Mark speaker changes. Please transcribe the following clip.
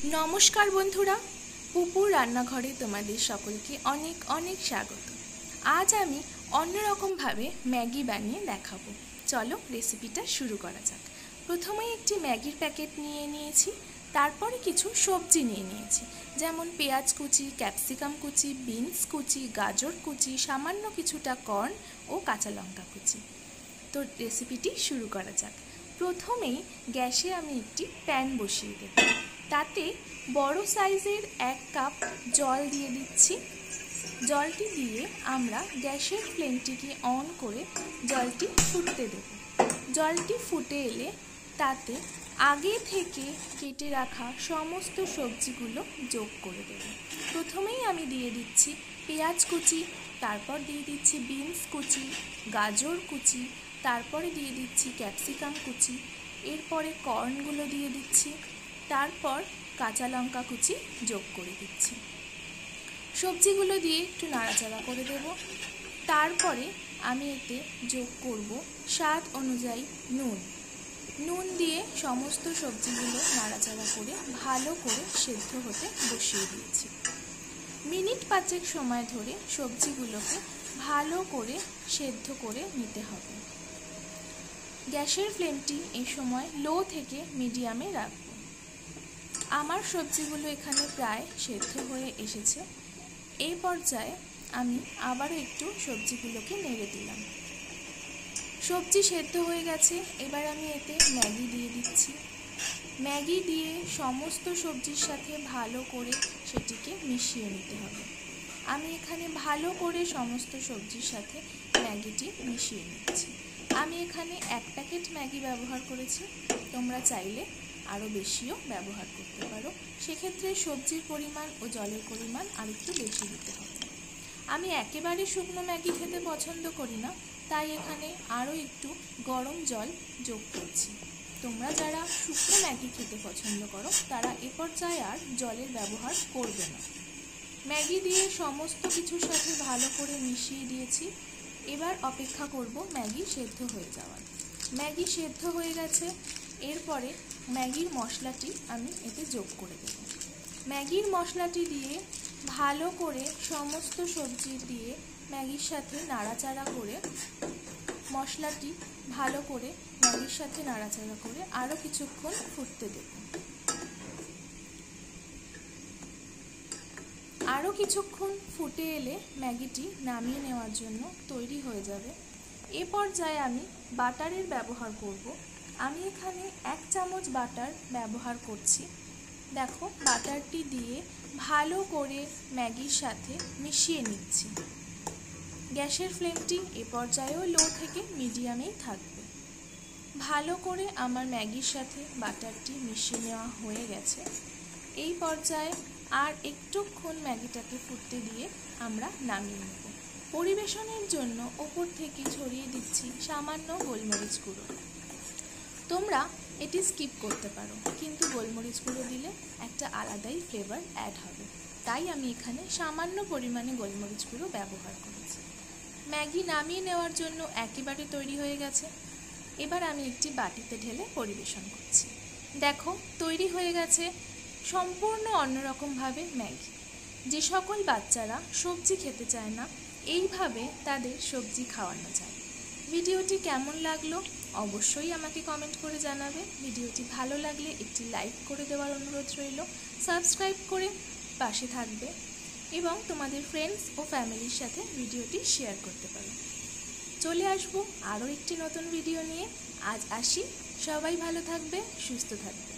Speaker 1: नमस्कार बंधुरा पुपुर रान्नाघरे तुम्हारे सकलके अनेक अनेक स्वागत। आज आमी अन्यरकम भावे मैगी बानिये देखाबो। चलो रेसिपिटा शुरू करा जाक। प्रथमेই একটি ম্যাগির প্যাকেট নিয়ে নিয়েছি, তারপরে কিছু সবজি নিয়ে নিয়েছি, যেমন পেঁয়াজ কুচি, ক্যাপসিকাম কুচি, বিনস কুচি, গাজর কুচি, সামান্য কিছুটা কর্ন ও কাঁচা লঙ্কা কুচি। তো রেসিপিটি শুরু করা যাক। প্রথমেই গ্যাসে আমি একটি প্যান বসিয়ে দেব, তাতে বড় সাইজের 1 কাপ জল দিয়ে দিচ্ছি। জলটি দিয়ে আমরা গ্যাসের ফ্লেমটিকে অন করে জলটি ফুটতে দেব। জলটি ফুটে এলে তাতে আগে থেকে কেটে রাখা সমস্ত সবজিগুলো যোগ করে দেব। প্রথমেই আমি দিয়ে দিচ্ছি পেঁয়াজ কুচি, তারপর দিয়ে দিচ্ছি বিনস কুচি, গাজর কুচি, তারপরে দিয়ে দিচ্ছি ক্যাপসিকাম কুচি, এরপরে কর্নগুলো দিয়ে দিচ্ছি, তারপর কাঁচা লঙ্কা কুচি যোগ করে দিচ্ছি। সবজিগুলো দিয়ে একটু নাড়াচাড়া করে দেব। তারপরে আমি এতে যোগ করব স্বাদ অনুযায়ী নুন। নুন দিয়ে সমস্ত সবজিগুলো নাড়াচাড়া করে ভালো করে সেদ্ধ হতে বসিয়ে দিয়েছি। মিনিট 5 সময় ধরে সবজিগুলোকে ভালো করে সেদ্ধ করে নিতে হবে। গ্যাসের ফ্লেমটি এই সময় লো থেকে মিডিয়ামে রাখব। আমার সবজিগুলো এখানে প্রায় সেদ্ধ হয়ে এসেছে। এই পর্যায়ে আমি আবারও একটু সবজিগুলোকে নেড়ে দিলাম। সবজি সেদ্ধ হয়ে গেছে। এবার আমি এতে ম্যাগি দিয়ে দিচ্ছি। ম্যাগি দিয়ে সমস্ত সবজির সাথে ভালো করে সেটিকে মিশিয়ে নিতে হবে। আমি এখানে ভালো করে সমস্ত সবজির সাথে ম্যাগিটি মিশিয়ে নিচ্ছি। আমি এখানে 1 প্যাকেট ম্যাগি ব্যবহার করেছি, তোমরা চাইলে আরও বেশিও ব্যবহার করতে পারো। সেক্ষেত্রে সবজির পরিমাণ ও জলের পরিমাণ আর একটু বেশি দিতে হবে। আমি একেবারে শুকনো ম্যাগি খেতে পছন্দ করি না, তাই এখানে আরও একটু গরম জল যোগ করছি। তোমরা যারা শুকনো ম্যাগি খেতে পছন্দ করো তারা এ পর্যায়ে আর জলের ব্যবহার করবে না। ম্যাগি দিয়ে সমস্ত কিছুর সাথে ভালো করে মিশিয়ে দিয়েছি। এবার অপেক্ষা করব ম্যাগি সেদ্ধ হয়ে যাওয়ার। ম্যাগি সেদ্ধ হয়ে গেছে। এরপরে ম্যাগির মশলাটি আমি এতে যোগ করে দেব। ম্যাগির মশলাটি দিয়ে ভালো করে সমস্ত সবজি দিয়ে ম্যাগির সাথে নাড়াচাড়া করে মশলাটি ভালো করে ম্যাগির সাথে নাড়াচাড়া করে আরও কিছুক্ষণ ফুটতে দেব। আরও কিছুক্ষণ ফুটে এলে ম্যাগিটি নামিয়ে নেওয়ার জন্য তৈরি হয়ে যাবে। এ পর্যায়ে আমি বাটারের ব্যবহার করব। আমি এখানে 1 চামচ বাটার ব্যবহার করছি। দেখো, বাটারটি দিয়ে ভালো করে ম্যাগির সাথে মিশিয়ে নিচ্ছি। গ্যাসের ফ্লেমটি এ পর্যায়েও লো থেকে মিডিয়ামেই থাকবে। ভালো করে আমার ম্যাগির সাথে বাটারটি মিশিয়ে নেওয়া হয়ে গেছে। এই পর্যায়ে আর একটুক্ষণ ম্যাগিটাকে ফুটতে দিয়ে আমরা নামিয়ে নেব। পরিবেশনের জন্য ওপর থেকে ছড়িয়ে দিচ্ছি সামান্য গোলমরিচ গুঁড়ো। তোমরা এটি স্কিপ করতে পারো, কিন্তু গোলমরিচ গুঁড়ো দিলে একটা আলাদাই ফ্লেভার অ্যাড হবে, তাই আমি এখানে সামান্য পরিমাণে গোলমরিচ গুঁড়ো ব্যবহার করেছি। ম্যাগি নামিয়ে নেওয়ার জন্য একেবারে তৈরি হয়ে গেছে। এবার আমি একটি বাটিতে ঢেলে পরিবেশন করছি। দেখো, তৈরি হয়ে গেছে সম্পূর্ণ অন্যরকমভাবে ম্যাগি। যে সকল বাচ্চারা সবজি খেতে চায় না, এইভাবে তাদের সবজি খাওয়ানো যায়। ভিডিওটি কেমন লাগলো অবশ্যই আমাকে কমেন্ট করে জানাবে। ভিডিওটি ভালো লাগলে একটি লাইক করে দেওয়ার অনুরোধ রইল। সাবস্ক্রাইব করে পাশে থাকবে এবং তোমাদের ফ্রেন্ডস ও ফ্যামিলির সাথে ভিডিওটি শেয়ার করতে পারো। চলে আসবো আরও একটি নতুন ভিডিও নিয়ে। আজ আসি। সবাই ভালো থাকবে, সুস্থ থাকবে।